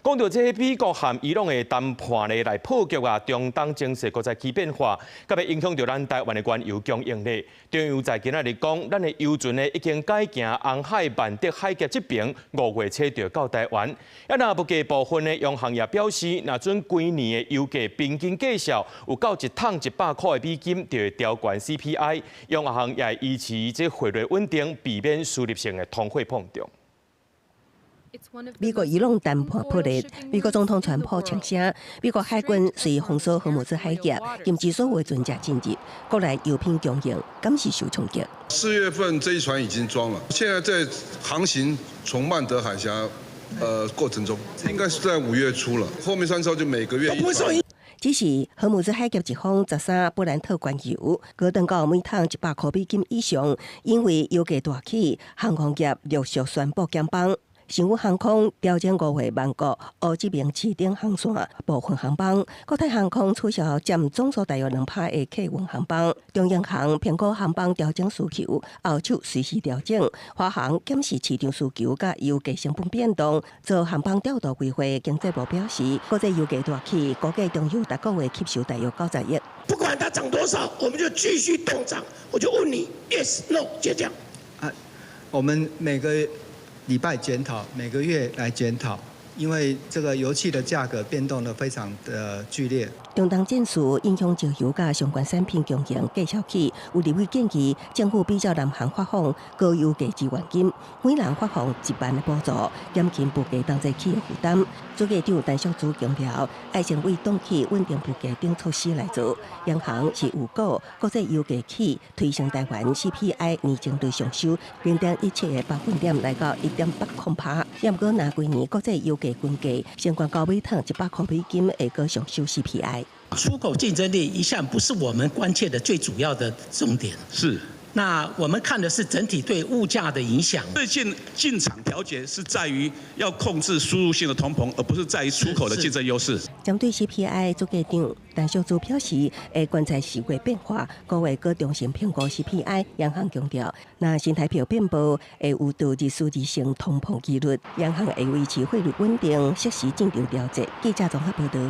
講到這美國和伊朗的談判呢，來破局啊，中東情勢國際起變化，甲要影響到咱台灣的原油供應呢。中油在今仔日講，咱的油船呢已經改行紅海萬德海峽這邊，5月初就到台灣。也若物價部分呢，用行業表示，若准規年的油價平均計數有到100塊的美金，就會調懸 CPI。用行也維持這匯率穩定，避免輸入性的通貨膨脹。美國伊朗談判破裂，美國總統川普稱聲，美國海軍隨封鎖荷姆茲海峽，禁止所有船隻進入，國內油品供應敢是受衝擊。4月份這一船已經裝了，現在在航行從曼德海峽過程中，應該是在5月初了，後面3艘就每個月一船。只是荷姆茲海峽一方13布蘭特原油高登到每桶100塊美金以上，因為油價大起，航空業陸續宣布減班。新宇航空調整5月萬國歐這邊市頂航線部分航班，國泰航空取消佔總數大約2%的客運航班，中央航評估航班調整需求，後續隨時調整。華航檢視市場需求甲油價成本變動，做航班調度規劃經濟部表示，國際油價大起，估計中油逐個月吸收大約90億。不管它漲多少，我們就繼續動漲。我就問你 ，yes no 就這樣。我們每個禮拜檢討，每個月來檢討，因為這個油氣的價格變動得非常的劇烈。中東戰事影響石油甲相關產品供應繼續起，有立委建議政府比照南韓發放高油價支援金，每人發放1萬的補助，減輕物價當作起的負擔。主計長陳淑珠強調，愛先為凍起穩定物價等措施來做。央行是預估國際油價起推升台灣 CPI 年增率上修0.17個百分點來到1.80%。也不過那幾年國際油價均價相關高每桶100塊美金會個上修 CPI。出口競爭力一向不是我們關切的最主要的重點。是。那我們看的是整體對物價的影響。最近進場調節是在於要控制輸入性的通膨，而不是在於出口的競爭優勢。針對 CPI 主計長陳淑珠表示，會觀察時月變化，5月各重新評估 CPI。央行強調，那新台幣變薄會有導致數字性通膨幾率，央行會維持匯率穩定，適時進場調節。記者綜合報道。